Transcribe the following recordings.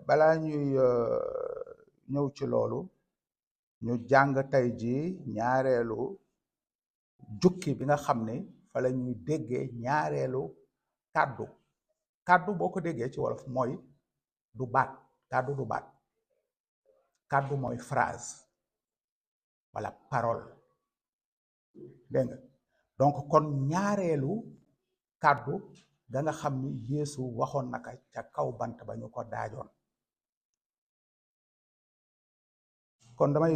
balaa ñuy ñëw ci loolu ñu jàng tey ji ñaareelu jukki bi nga xam ni fa la ñuy déggee ñaareelu kàddu kàddu boo ko déggee ci wolof mooy du baat kàddu du baat kàddu mooy phrase wala parole dégg nga donc kon ñaareelu kàddu da nga xam ni Yeesu waxoon naka ca kaw bant ba ñu ko daajoon kon damay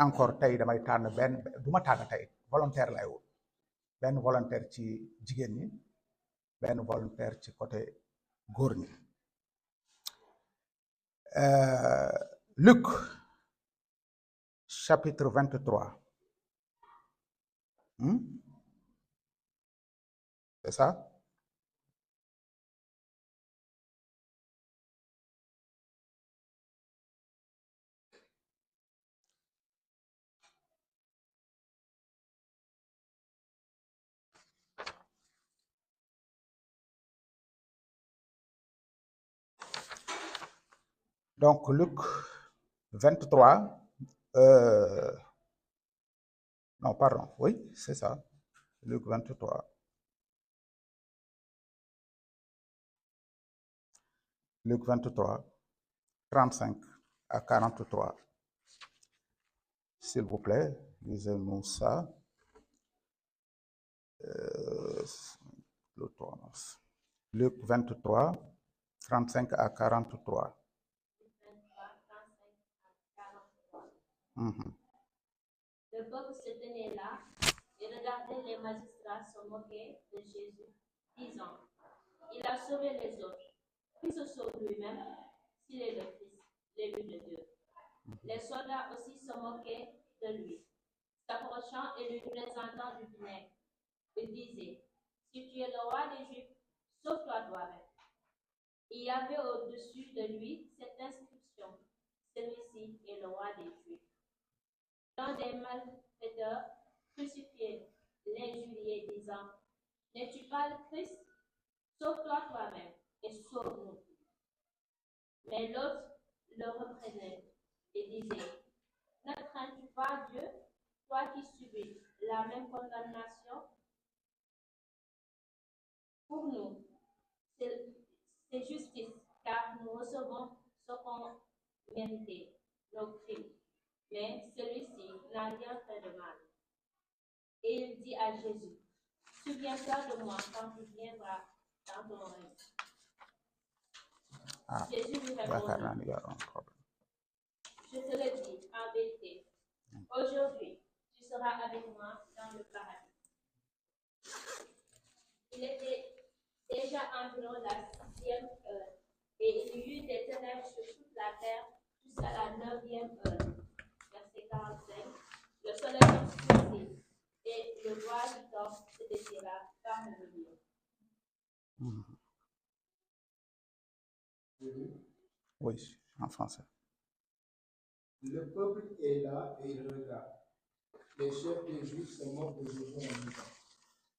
encore tey damay tànn benn du ma tànn tey volontaire lay wut benn volontaire ci jigéen ñi benn volontaire ci côté góor ñi Luc chapitre 23 c'est ça? Donc Luc 23, non pardon, oui, c'est ça, Luc 23. Luc 23, 35 à 43. S'il vous plaît, lisez-nous ça. Luc 23, 35 à 43. Le peuple se tenait là et regardait les magistrats se moquer de Jésus, disant: Il a sauvé les autres. Qui se sauve lui-même s'il est le Christ, l'élu de Dieu? Les soldats aussi se moquaient de lui, s'approchant et lui présentant du vinaigre. Ils disaient: Si tu es le roi des Juifs, sauve-toi toi-même. Il y avait au-dessus de lui cette inscription: Celui-ci est le roi des Juifs. L'un des malfaiteurs crucifiés l'injuriait, disant: N'es-tu pas le Christ? Sauve-toi toi-même et sauve-nous. Mais l'autre le reprenait et disait: Ne crains-tu pas Dieu, toi qui subis la même condamnation? Pour nous, c'est justice, car nous recevons ce qu'on méritait, nos crimes. Mais celui-ci n'a rien fait de mal. Et il dit à Jésus: Souviens-toi de moi quand tu viendras dans ton règne. Jésus lui répondit: Je te le dis en vérité, aujourd'hui tu seras avec moi dans le paradis. Il était déjà environ la 6e heure, et il y eut des ténèbres sur toute la terre jusqu'à la 9e heure. Verset 45. Le soleil obscurcit, et le voile du temple se déchira par le milieu. Oui, en français. Le peuple est là et il regarde. Les chefs des Juifs se moquent de Jésus en disant: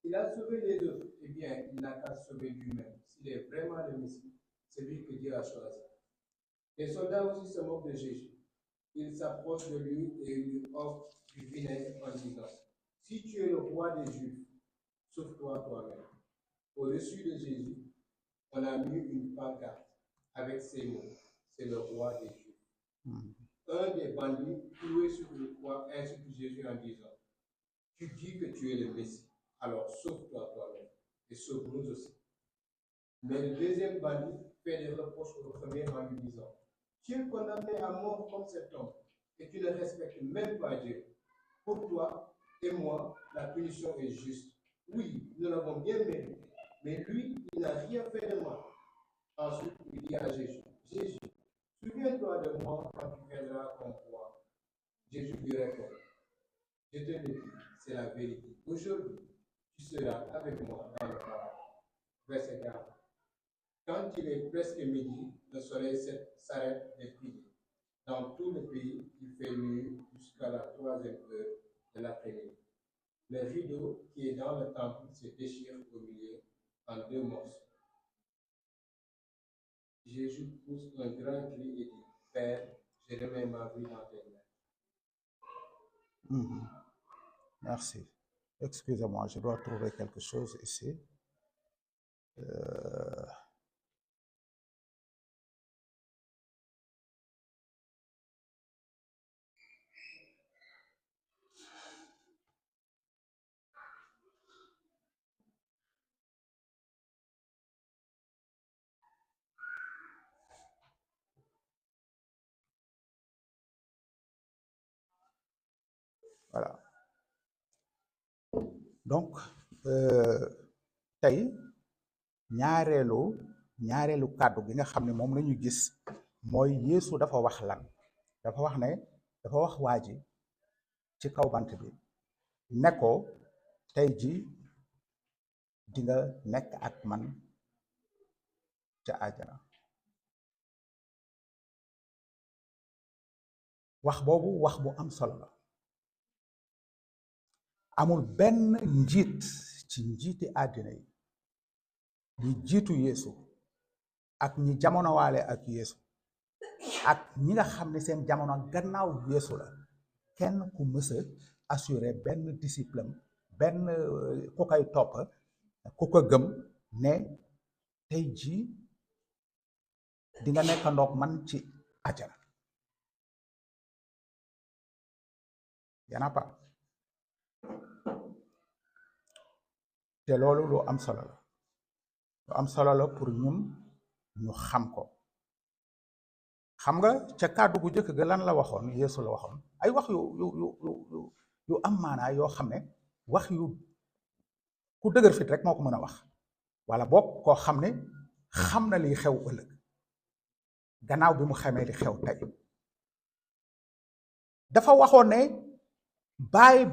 Il a sauvé les autres. Eh bien, il n'a qu'à sauver lui-même, s'il est vraiment le Messie, celui que Dieu a choisi. Les soldats aussi se moquent de Jésus. Ils s'approchent de lui et lui offrent du vinaigre en disant: Si tu es le roi des Juifs, sauve-toi toi-même. Au-dessus de Jésus, on a mis une pancarte avec ces mots: C'est le roi des Juifs. Un des bandits cloué sur le croix insulte Jésus en disant: Tu dis que tu es le Messie, alors sauve-toi toi-même et sauve-nous aussi. Mais le deuxième bandit fait des reproches au premier en lui disant: Tu es condamné à mort comme cet homme et tu ne respectes même pas Dieu. Pour toi et moi, la punition est juste. Oui, nous l'avons bien mérité, mais lui, il n'a rien fait de mal. Ensuite, il dit à Jésus: Jésus, souviens-toi de moi quand tu viendras comme roi. Jésus lui répond: Je te le dis, c'est la vérité. Aujourd'hui, tu seras avec moi dans le paradis. Verset 40. Quand il est presque midi, le soleil s'arrête de briller. Dans tout le pays, il fait nuit jusqu'à la 3e heure de l'après-midi. Le rideau qui est dans le temple se déchire au milieu en 2 morceaux. Jésus pousse un grand cri et dit, Père, je remets ma vie dans tes mains. Merci. Excusez-moi, je dois trouver quelque chose ici. Voilà. Donc tey ñaareelu kàddu gi nga xam ne moom la ñu gis mooy Yeesu dafa wax lan dafa wax ne dafa wax waa ji ci kaw bant bi ne ko tey ji di nga nekk ak man ca àjjana. wax boobu wax bu am solo la. amul benn njiit ci njiiti àddina yi ñi jiitu Yeesu ak ñi jamono waale ak Yeesu ak ñi nga xam ne seen jamono gannaaw Yeesu la kenn ku mës a assuré benn discipline benn ku koy topp ku ko gëm ne tey jii di nga nekk ndoog man ci àjjana. y'en a pas. te loolu lu am solo la lu am solo la pour ñun ñu xam ko. xam nga ca kàddu gu njëkk ga lan la waxoon Yeesu la waxoon ay wax yu am maanaa yoo xam ne wax yu ku dëgër fit rek moo ko mën a wax wala boog koo xam ne xam na li xew ëllëg gannaaw bi mu xamee li xew tey. dafa waxoon ne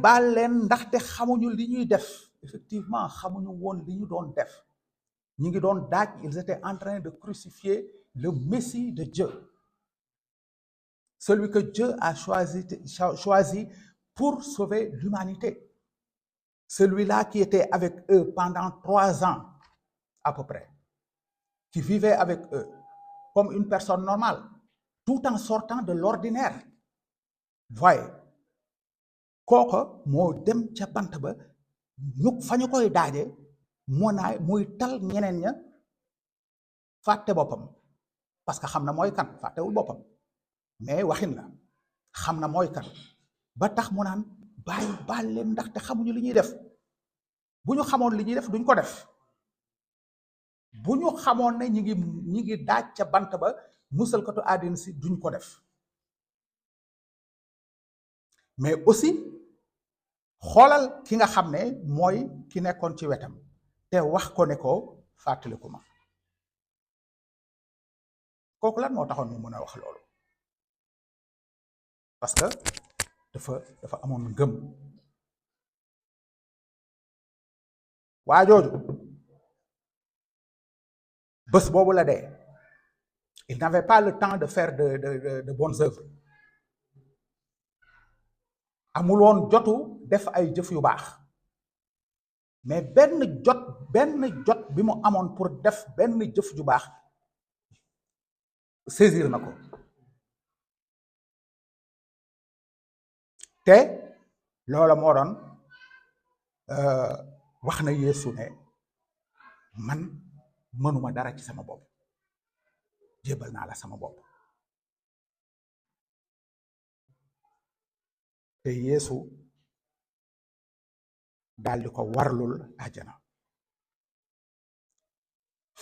baal leen ndaxte xamuñu li ñuy def. Effectivement xamuñu woon li ñu doon def ñi ngi doon daaj ils étaient en train de crucifier le Messie de Dieu, celui que Dieu a choisi pour sauver l'humanité, celui-là qui était avec eux pendant 3 ans à peu près, qui vivait avec eux comme une personne normale tout en sortant de l'ordinaire. Voyez kooka moo dem ca bant ba ñu fa ñu koy daaje muy tal ñeneen ña fàtte boppam parce que xam na mooy kan fàttewul boppam mais waxin la xam na mooy kan ba tax mu naan baal leen ndaxte xamuñu li ñuy def. bu ñu xamoon li ñuy def duñ ko def. bu ñu xamoon ne ñi ngi daaj ca bant ba musalkatu àddina si duñ ko def. mais aussi xoolal ki nga xam ne mooy ki nekkoon ci wetam te wax ko ne ko fàttaliku ma. kooku lan moo taxoon mu mën a wax loolu parce que dafa amoon ngëm. waa jooju bés boobu la dee. il n'avait pas le temps de faire de bonnes œuvres. amul woon jotu def ay jëf yu baax mais benn jot bi mu amoon pour def benn jëf ju baax saisir na ko te loola moo doon wax na Yeesu ne man mënuma dara ci sama bopp jébal naa la sama bopp. te Yeesu daal di ko warlul àjjana.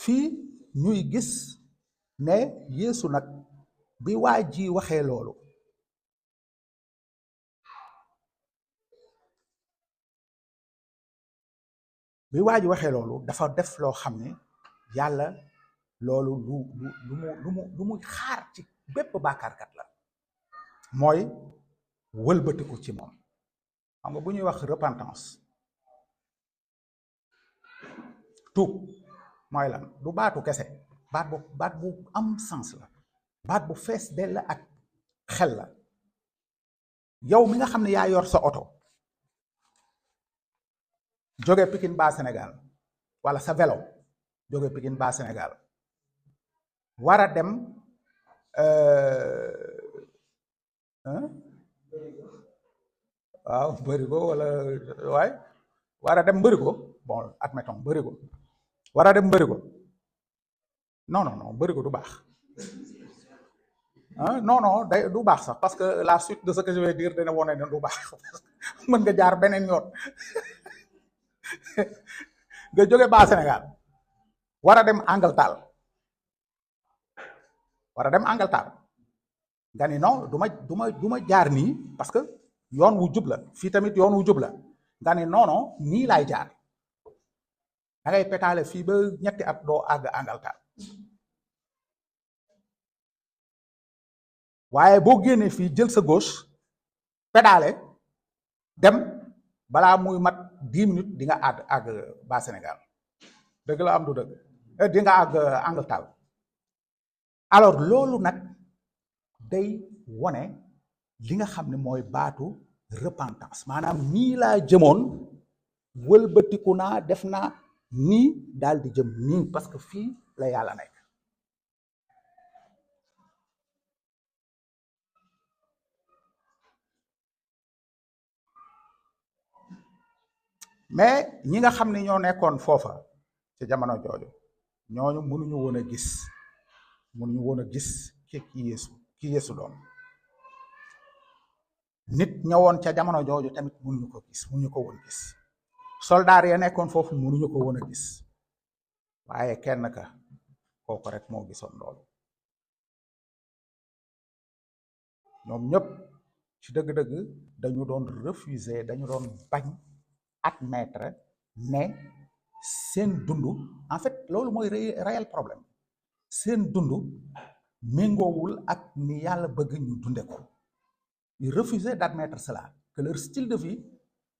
fii ñuy gis ne Yeesu nag bi waa ji waxee loolu dafa def loo xam ne yàlla loolu lu muy xaar ci bépp bàkkaarkat la mooy wëlbatiku ci moom. xam nga bu ñuy wax repentance tuub mooy lan du baatu kese baat bu am sens la baat bu fees dell ak xel la. yow mi nga xam ne yaa yor sa oto jóge Pikine ba Sénégal wala sa vélo jóge Pikine ba Sénégal war a dem waaw bërigo wala waay war a dem bërigo bon admettons bërigo war a dem bërigo non bërigo du baax non day du baax sax parce que la suite de ce que je vais dire dana wone ne du baax mën nga jaar beneen yoon nga jóge ba Sénégal war a dem Angaltal nga ni non du ma jaar nii parce que yoon wu jub la fii tamit yoon wu jub la nga ni non nii laay jaar da ngay pétale fii ba ñetti at doo àgg Angaltal waaye boo génnee fii jël sa gauche pédale dem balaa muy mat 10 minutes di nga àgg ba Sénégal dëgg la am du dëgg di nga àgg Angaltal alors loolu nag day wone li nga xam ne mooy baatu repentance maanaam nii laa jëmoon wëlbatiku naa def naa nii daal di jëm nii parce que fii la yàlla nekk mais ñi nga xam ne ñoo nekkoon foofa ci jamono jooju ñooñu mënuñu woon a gis ki Yeesu doon nit ñëwoon ca jamono jooju tamit mënuñu ko woon gis soldaar ya nekkoon foofu mënuñu ko woon a gis waaye kenn ka kooku rek moo gisoon loolu ñoom ñëpp ci dëgg-dëgg dañu doon refuser dañu doon bañ admettre ne seen dund en fait loolu mooy réel problème seen dund méngoowul ak ni yàlla bëgg ñu dunde ko ils refusaient d'admettre cela que leur style de vie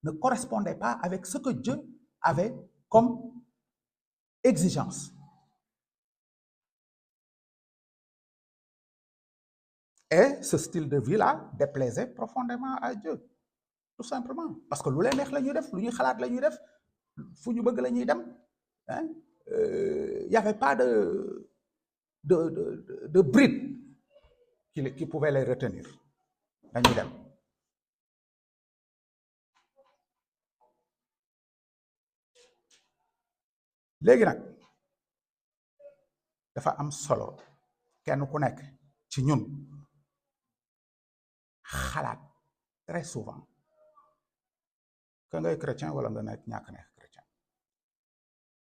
ne correspondait pas avec ce que Dieu avait comme exigence et ce style de vie là déplaisait profondément à Dieu tout simplement parce que lu leen neex la ñuy def lu ñuy xalaat la ñuy def fu ñu bëgg la ñuy dem y avait pas de bride qui pouvait les retenir dañuy dem léegi nag dafa am solo kenn ku nekk ci ñun xalaat très souvent que ngay chrétien wala nga nekk ñàkk nekk chrétien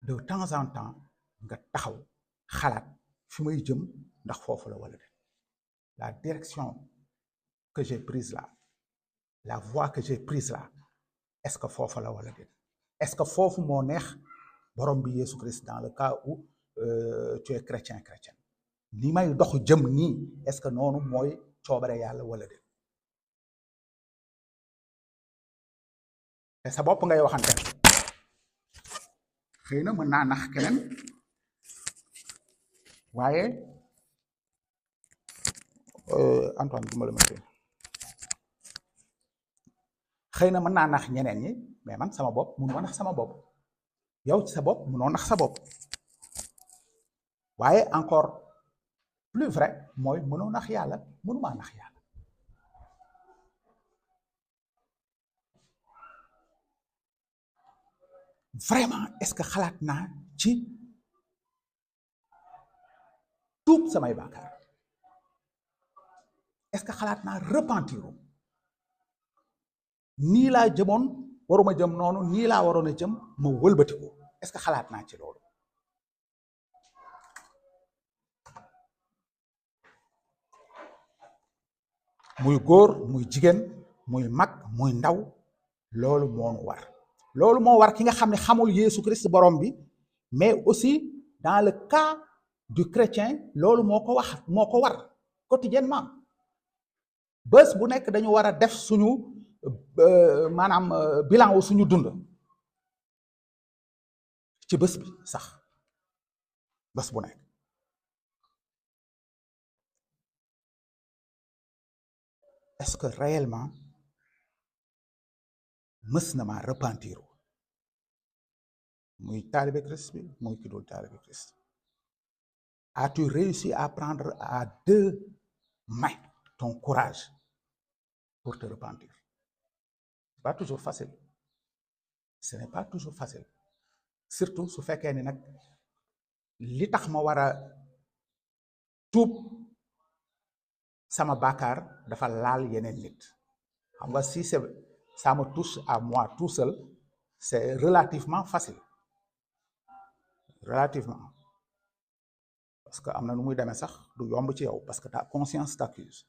de temps en temps nga taxaw xalaat fi may jëm ndax foofu la wala de la direction que j'ai prise là la voie que j'ai prise là est-ce que foofu la wala de est-ce que foofu moo neex borom bi Yesu Christ dans le cas où tu es chrétien ni may dox jëm nii est-ce que noonu mooy coobare yàlla wala de te sa bopp ngay waxante xëy na mën naa nax keneen waaye Antoine du ma la mënee xëy na mën naa nax ñeneen ñi mais man sama bopp mënuma nax sama bopp yow ci sa bopp mënoo nax sa bopp waaye encore plus vrai mooy mënoo nax yàlla mënumaa nax yàlla vraiment est-ce que xalaat naa ci tuub samay bàkkaar est-ce que xalaat naa repentiru nii laa jëmoon waruma jëm noonu nii laa waroon a jëm ma wëlbatiku est-ce que xalaat naa ci loolu muy góor muy jigéen muy mag muy ndaw loolu moo war ki nga xam ne xamul Yeesu Christ borom bi mais aussi dans le cas du chrétien loolu moo ko war quotidiennement bés bu nekk dañu war a def suñu maanaam bilan wu suñu dund ci bés bi sax bés bu nekk est-ce que réellement mës na maa repentir muy taalibe Christ bi muy ki dul taalibe Christ as-tu réussi à prendre à 2 mains ton courage pour te repentir? C'est pas toujours facile. Ce n'est pas toujours facile. Surtout su fekkee ni nag li tax ma war a tuub sama bàkkaar dafa laal yeneen nit. Xam nga si ça me touche à moi tout seul, c'est relativement facile. Relativement. Parce que am na nu muy demee sax du yomb ci yow parce que ta conscience t'accuse.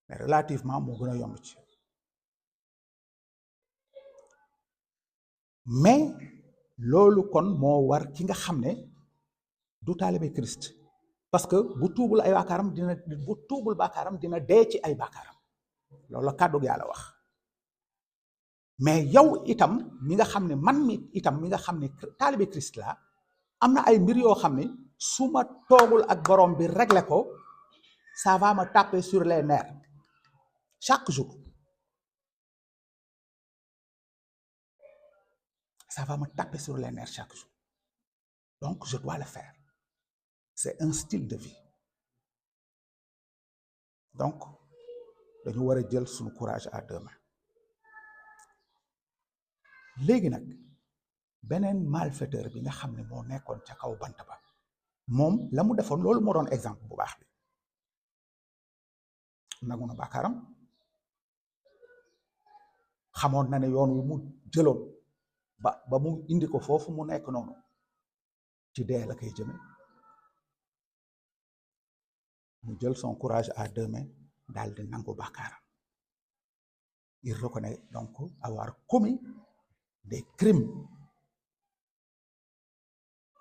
Mais relativement moo gën a yomb ci. Mais loolu kon moo war ki nga xam ne du taalibe Christ, parce que bu tuubul bàkkaaram dina dee ci ay bàkkaaram. loolu la kàddu Yàlla wax. Mais yow itam mi nga xam ne man mi itam mi nga xam ne taalibe Christ la am na ay mbir yoo xam ne su ma toogul ak borom bi régler ko ça va me taper sur les nerfs chaque jour. Ça va me taper sur les nerfs chaque jour. Donc je dois le faire. C'est un style de vie. Donc dañu war a jël suñu courage à 2 mains. léegi nag beneen malfaiteur bi nga xam ne moo nekkoon ca kaw bant ba moom la mu defoon loolu moo doon exemple bu baax bi. nangu na bàkkaaram, xamoon na ne yoon wi mu jëloon ba mu indi ko foofu mu nekk noonu ci dee la koy jëme. mu jël son courage à 2 mains daal di nangu bàkkaaram. Il reconnaît donc avoir commis des crimes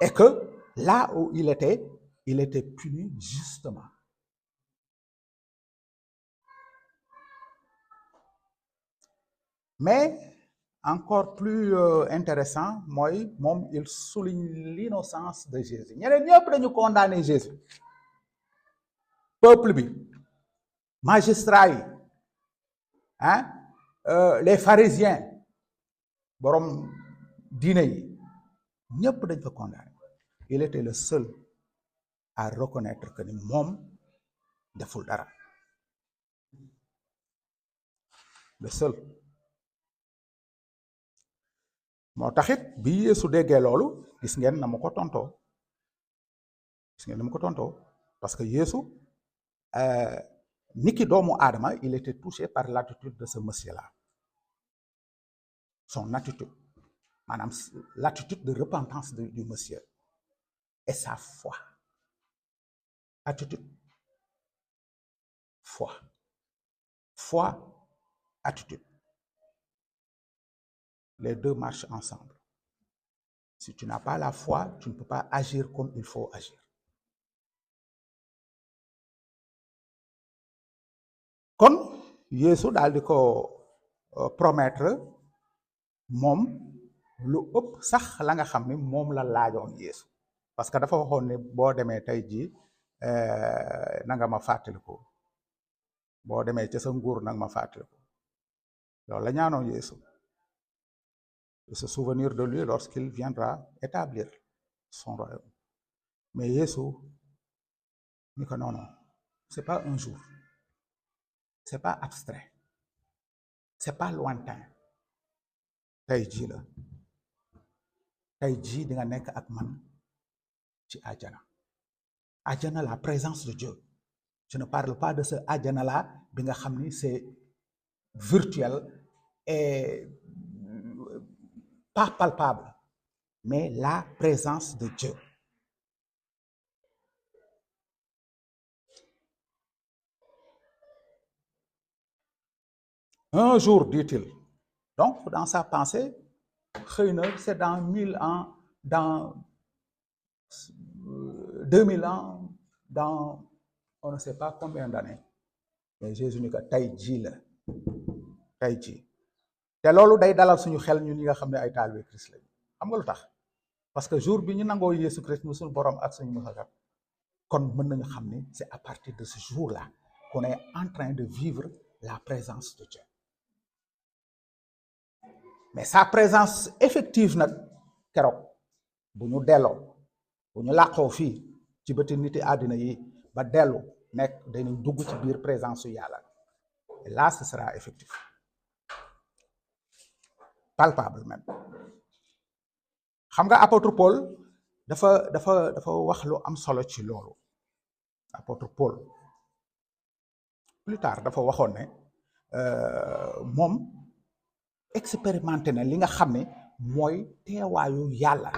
et que là où il était puni justement. Mais encore plus intéressant mooy moom il souligne l'innocence de Jésus. ñeneen ñëpp dañu condamner Jésus. Peuple bi, magistrats yi, les pharisiens, borom diine yi ñëpp dañ ko condamner. Il était le seul à reconnaître que ni moom deful dara. Le seul. moo taxit bi Yeesu déggee loolu gis ngeen na mu ko tontoo. Parce que Yeesu niki doomu aadama il était touché par l'attitude de ce monsieur-là. Son attitude, maanaam l'attitude de repentance du monsieur et sa foi. Attitude, foi, attitude. Les deux marchent ensemble. Si tu n'as pas la foi, tu ne peux pas agir comme il faut agir. Kon Yeesu daal di ko promettre moom lu ëpp sax la nga xam ni moom la laajoon Yeesu, parce que dafa waxoon ne boo demee tey jii na nga ma fàttaliku, boo demee ca sa nguur nanga ma fàttaliku. loolu la ñaanoon Yeesu, de se souvenir de lui lorsqu'il viendra établir son royaume. Mais Yeesu ni ko non, c'est pas un jour, c'est pas abstrait, c'est pas lointain. tey jii la, tey jii di nga nekk ak man ci àjjana, la présence de Dieu. Je ne parle pas de ce àjjana là bi nga xam ni c'est virtuel et pas palpable, mais la présence de Dieu. Un jour, dit-il. Donc, dans sa pensée, c'est dans 1000 ans, dans 2000 ans, dans on ne sait pas combien d'années. Mais Jésus ni ko tey jii la, tey jii. te loolu day dalal suñu xel ñun ñi nga xam ne ay taalibe Christ lañu. xam nga lu tax? Parce que jour bi ñu nangoo Yeesu Christ mu suñu borom ak suñu musalkat, kon mën nañu xam ni c'est à partir de ce jour-là qu'on est en train de vivre la présence de Dieu. Mais sa présence effective nag keroog bu ñu delloo, bu ñu làqoo fii ci bëti niti àddina yi ba dellu nekk dañuy dugg ci biir présence su yàlla et là ce sera effectif palpable même xam nga apôtre Paul dafa wax lu am solo ci loolu apôtre Paul plus tard dafa waxoon ne moom expérimenté na li nga xam ne mooy teewaayu yàlla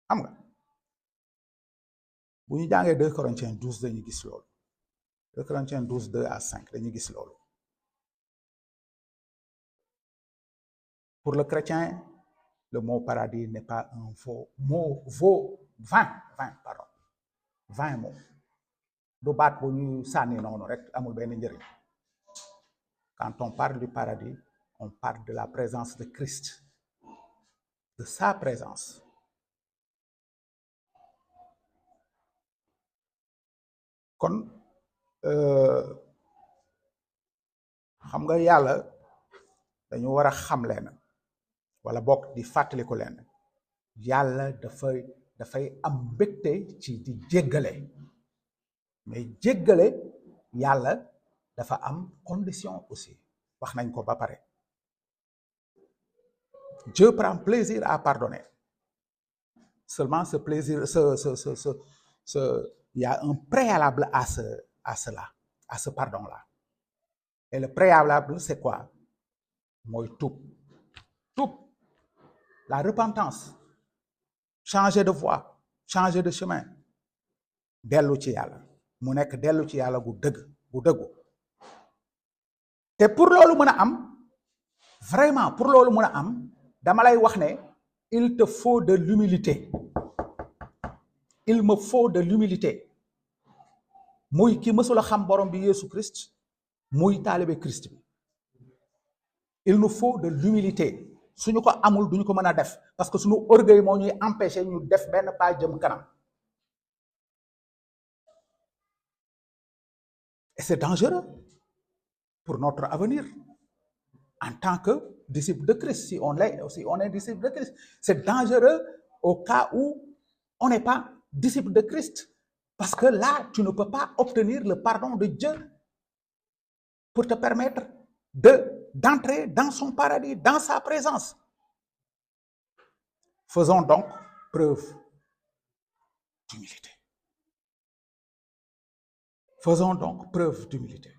xam nga bu ñu jàngee 2 Corinthiens 12 dañuy gis loolu 2 Corinthiens 12 2 à 5 dañuy gis loolu pour le chrétien le mot paradis n'est pas un vain mot du baat bu ñuy sànni noonu rek amul benn njëriñ. Quand on parle du paradis, on parle de la présence de Christ, de sa présence. Kon xam nga yàlla dañu war a xam leen wala bokk di fàttaliku leen yàlla dafay am mbégte ci di jéggale mais jéggale yàlla dafa am condition aussi wax nañ ko ba pare Dieu prend plaisir à pardonner seulement ce plaisir il y a un préalable à cela à ce pardon là et le préalable c'est quoi mooy tuub la repentance changer de voie changer de chemin dellu ci yàlla mu nekk dellu ci yàlla gu dëggu te pour loolu mën a am vraiment pour loolu mën a am dama lay wax ne il te faut de l'humilité il me faut de l'humilité muy ki mësula xam borom bi Yeesu Christ muy taalibe Christ bi il nous faut de l'humilité suñu ko amul duñu ko mën a def parce que suñu orgueil moo ñuy empêcher ñu def benn pas jëm kanam et c'est dangereux pour notre avenir en tant que disciple de Christ. Si on est disciple de Christ, c'est dangereux au cas où on n'est pas disciple de Christ. Parce que là, tu ne peux pas obtenir le pardon de Dieu pour te permettre d'entrer dans son paradis, dans sa présence. Faisons donc preuve d'humilité. Faisons donc preuve d'humilité.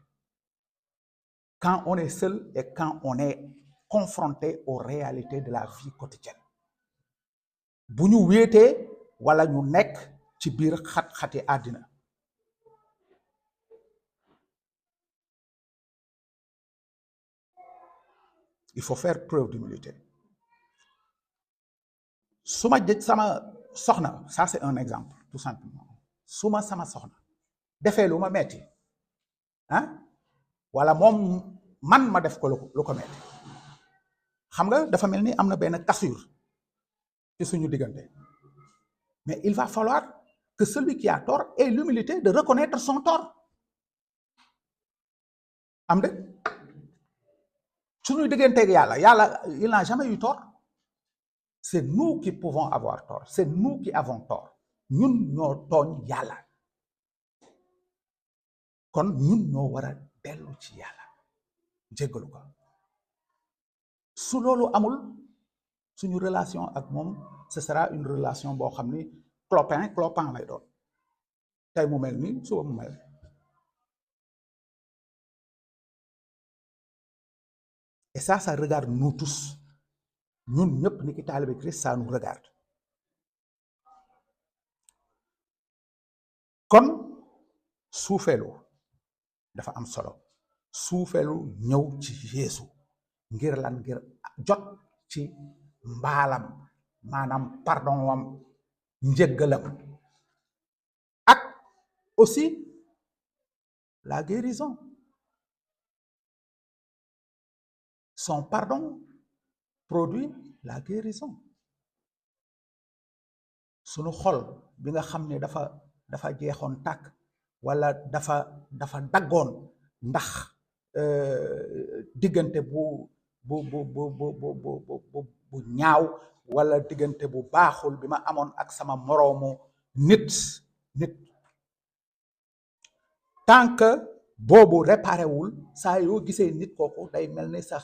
Quand on est seul et quand on est confronté aux réalités de la vie quotidienne bu ñu wéetee wala ñu nekk ci biir xat-xati àddina il faut faire preuve d'humilité su ma sama soxna ça c'est un exemple tout simplement su ma sama soxna defee lu ma metti wala moom man ma def ko lu ko metti xam nga dafa mel ni am na benn cassure ci suñu diggante mais il va falloir que celui qui a tort ait l'humilité de reconnaître son tort am de suñu digganteeg yàlla il n'a jamais eu tort c'est nous qui pouvons avoir tort c'est nous qui avons tort ñun ñoo tooñ yàlla kon ñun ñoo war a dellu ci yàlla jéggalu ko su loolu amul suñu relation ak moom ce sera une relation boo xam ni clopin lay doon tey mu mel ni suba mu mel et ça regarde nous tous ñun ñëpp ni ki taalibe Christ ça nous regarde kon suufeelu dafa am solo suufeelu ñëw ci Yeesu ngir lan ngir jot ci mbaalam maanaam pardon wam njëggalam ak aussi la guérison son pardon produit la guérison sunu xol bi nga xam ne dafa jeexoon tàkk wala dafa daggoon ndax diggante bu bu ñaaw wala diggante bu baaxul bi ma amoon ak sama moroomu nit tant que boobu réparé wul saa yoo gisee nit kooku day mel ni sa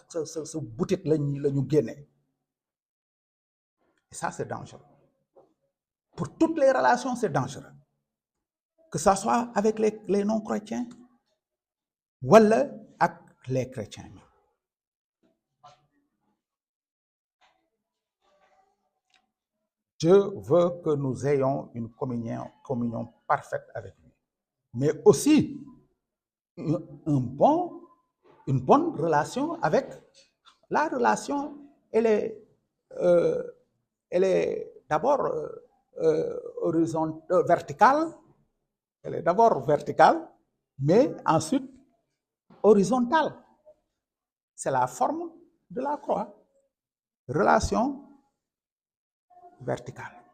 butit la ñu génne. Et ça c'est dangereux. Pour toutes les relations c'est dangereux, que ça soit avec les non-chrétiens wala ak les chrétiens. Dieu veut que nous ayons une communion parfaite avec lui, mais aussi une bonne relation avec la relation. Elle est d'abord verticale. Elle est d'abord verticale, mais ensuite horizontale. C'est la forme de la croix. Relation verticale.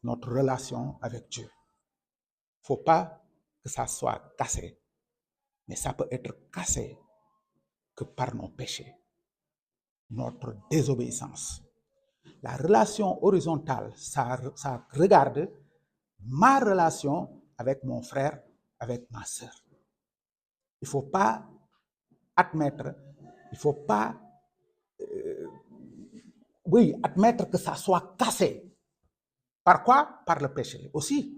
Notre relation avec Dieu. Il ne faut pas que ça soit cassé, mais ça peut être cassé que par nos péchés, notre désobéissance. La relation horizontale, ça regarde ma relation avec mon frère, avec ma sœur. Il ne faut pas admettre, admettre que ça soit cassé. Par quoi? Par le péché aussi.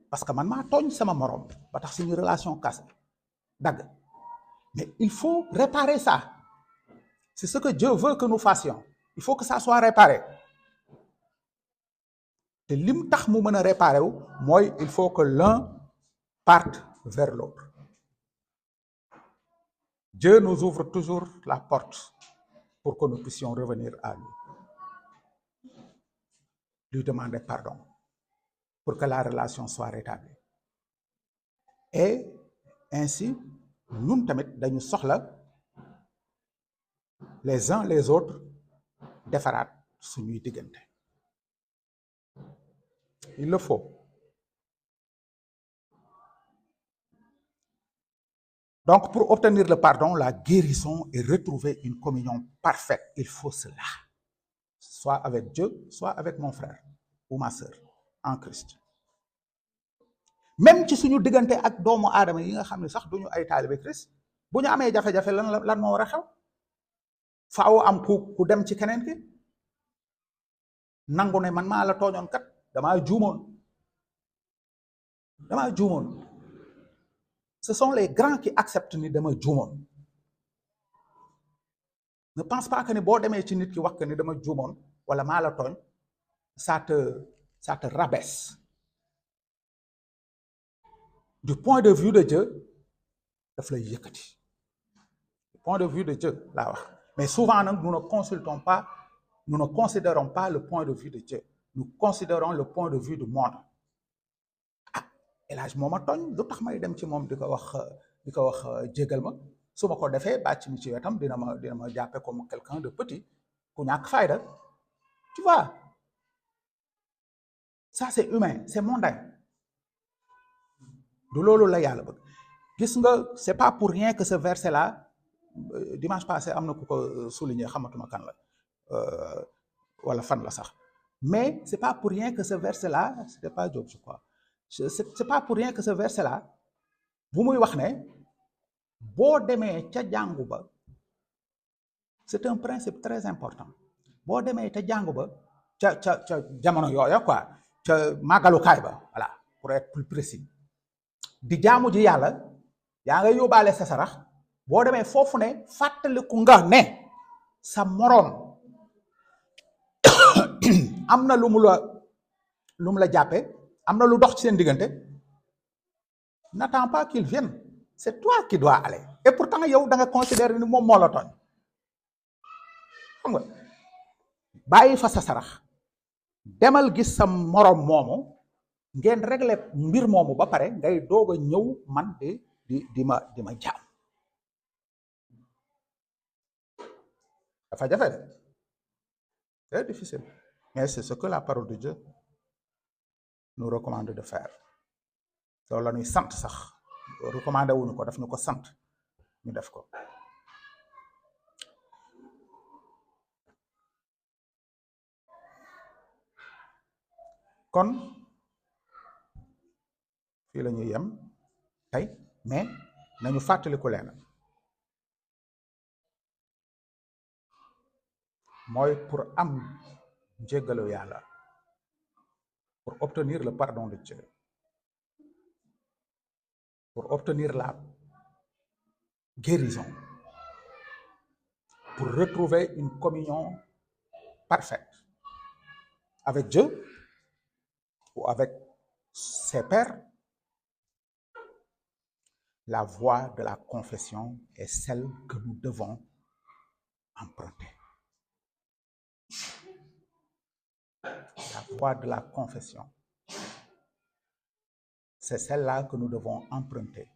Parce que man maa tooñ sama morom ba tax suñu relation cassé dagg. Mais il faut réparer ça. C'est ce que Dieu veut que nous fassions. Il faut que ça soit réparé. te lim tax mu mën a réparer wu mooy il faut que l'un parte vers l'autre. Dieu nous ouvre toujours la porte pour que nous puissions revenir à lui demander pardon, pour que la relation soit rétablie. Et ainsi ñun tamit dañu soxla les uns les autres defaraat suñuy diggante. Il le faut. Donc, pour obtenir le pardon, la guérison et retrouver une communion parfaite, il faut cela. Soit avec Dieu, soit avec mon frère ou ma sœur en Christ. Même ci suñu diggante ak doomu aadama yi nga xam ne sax duñu ay taalibe Christ, bu ñu amee jafe-jafe lan moo war a xew? Faaw am ku dem ci keneen ki nangu ne man maa la tooñoon kat damaa juumoon. Ce sont les grands qui acceptent ni dama juumoon. Ne pense pas que ni boo demee ci nit ki wax que ni dama juumoon wala maa la tooñ, ça te rabaisse. Du point de vue de Dieu, daf lay yëkkati. Du point de vue de Dieu laa wax. Mais souvent nag nous ne considérons pas le point de vue de Dieu. Nous considérons le point de vue du monde. Elage moo ma tooñ lu tax may dem ci moom di ko wax jégal ma su ma ko defee bàcc mi ci wetam dina ma jàppe comme quelqu'un de petit ku ñàkk fayda. Tu vois, ça c'est humain, c'est mondain. Du loolu la yàlla bëgg. Gis nga, c'est pas pour rien que ce verset là dimanche passé am na ku ko souligner, xamatuma kan la wala fan la sax, mais c'est pas pour rien que ce verset là, c'était pas Job je crois. C'est pas pour rien que ce verset là bu muy wax ne boo demee ca jàngu ba, c'est un principe très important. Boo demee ca jàngu ba ca jamono yooya quoi, ca màggalukaay ba, voilà, pour être plus précis, di jaamu ji yàlla yaa nga yóbbaale sa sarax. Boo demee foofu ne fàttaliku nga ne sa moroom am na lu mu la jàppe, am na lu dox ci seen diggante. N'attends pas qu'il vienne, c'est toi qui dois aller. Et pourtant yow da nga considérer ni moom moo la tooñ. Xam nga, bàyyi fa sa sarax, demal gis sa moroom moomu, ngeen régler mbir moomu ba pare ngay doog a ñëw man di ma jaam. Dafa jafe, c'est difficile, mais c'est ce que la parole de Dieu nous recommande de faire. loolu la ñuy sant sax recommandé wuñu ko, daf ñu ko sant ñu def ko. kon fii la ñuy yem tey mais nañu fàttaliku leen mooy pour am njéggalu yàlla, pour obtenir le pardon de Dieu, pour obtenir la guérison, pour retrouver une communion parfaite avec Dieu ou avec ses pairs. La voie de la confession est celle que nous devons emprunter. La voie de la confession, c'est celle-là que nous devons emprunter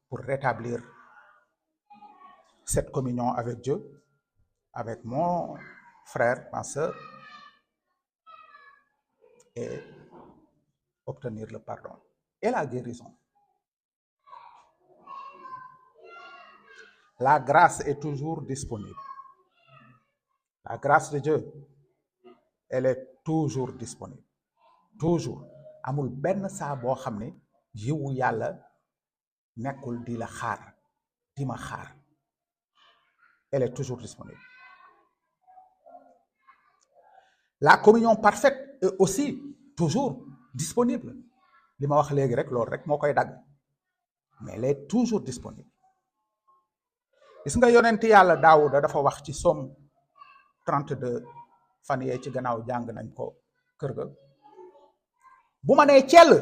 pour rétablir cette communion avec Dieu, avec mon frère, ma sœur, et obtenir le pardon et la guérison. La grâce est toujours disponible. La grâce de Dieu, elle est toujours disponible. Toujours. Amul benn saa boo xam ne yiwu yàlla nekkul di la xaar, di ma xaar. Elle est toujours disponible. La communion parfaite est aussi toujours disponible. Li ma wax léegi rek loolu rek moo koy dagg. Mais elle est toujours disponible. gis nga yonent yàlla Daawuda dafa wax ci Somme 32 fan yee ci gannaaw jàng nañ ko kër ga. bu ma nee cell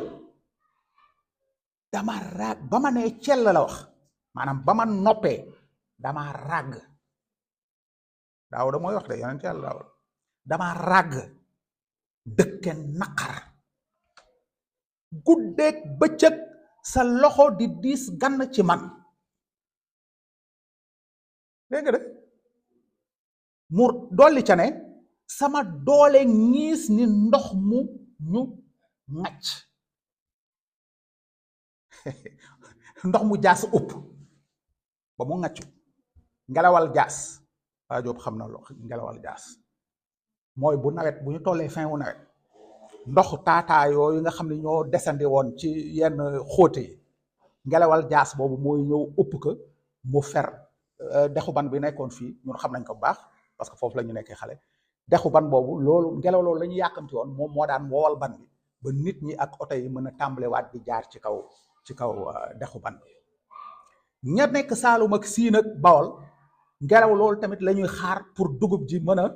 dama ràgg, ba ma nee cell la wax, maanaam ba ma noppee dama ràgg. Daawuda mooy wax de, yonent yàlla Daawuda. dama ràgg dëkke naqar, guddeeg bëccëg sa loxo di diis gann ci man. dégg nga de mu dolli ca ne sama doole ñiis ni ndox mu ñu ŋacc. ndox mu jaas upp ba mu ŋaccu. ngelawal jaas, waa Jóob xam na lo ngelawal jaas mooy bu nawet, bu ñu tollee fin wu nawet, ndox taataa yooyu nga xam ne ñoo desandi woon ci yenn xóote yi, ngelawal jaas boobu mooy ñëw upp ko mu fer dexu ban bi nekkoon fii, ñun xam nañ ko bu baax parce que foofu la ñu nekkee xale. dexu ban boobu loolu ngelaw loolu la ñu yàkkamti woon, moom moo daan woowal ban bi ba nit ñi ak oto yi mën a tàmbalewaat di jaar ci kaw dexu ban bi. ña nekk Saalum ak Siin ak Bawol, ngelaw loolu tamit la ñuy xaar pour dugub ji mën a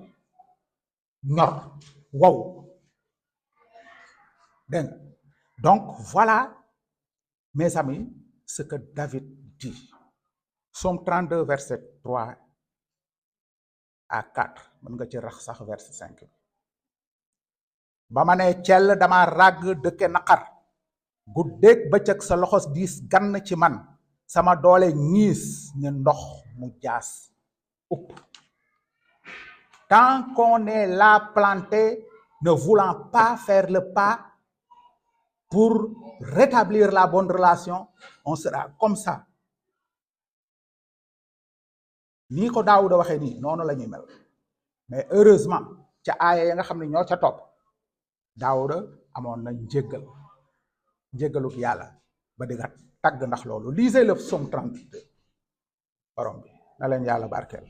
ñor wow. dégg nga donc voilà mes amis ce que David dit. Somme 32 verset 3 à 4 mën nga ci rax sax verset 5. ba ma nee cell dama ràgg dëkke naqar, guddeeg bëccëg sa loxos diis gann ci man, sama doole ñiis ni ndox mu jaas upp. Tant qu'on est là planté, ne voulant pas faire le pas pour rétablir la bonne relation, on sera comme ça. nii ko Daawuda waxee nii noonu la ñuy mel. mais heureusement ca aaya ya nga xam ne ñoo ca topp, Daawuda amoon na njéggaluk yàlla ba di nga tagg ndax loolu. lisez le psaume 32 borom bi na leen yàlla barkeel.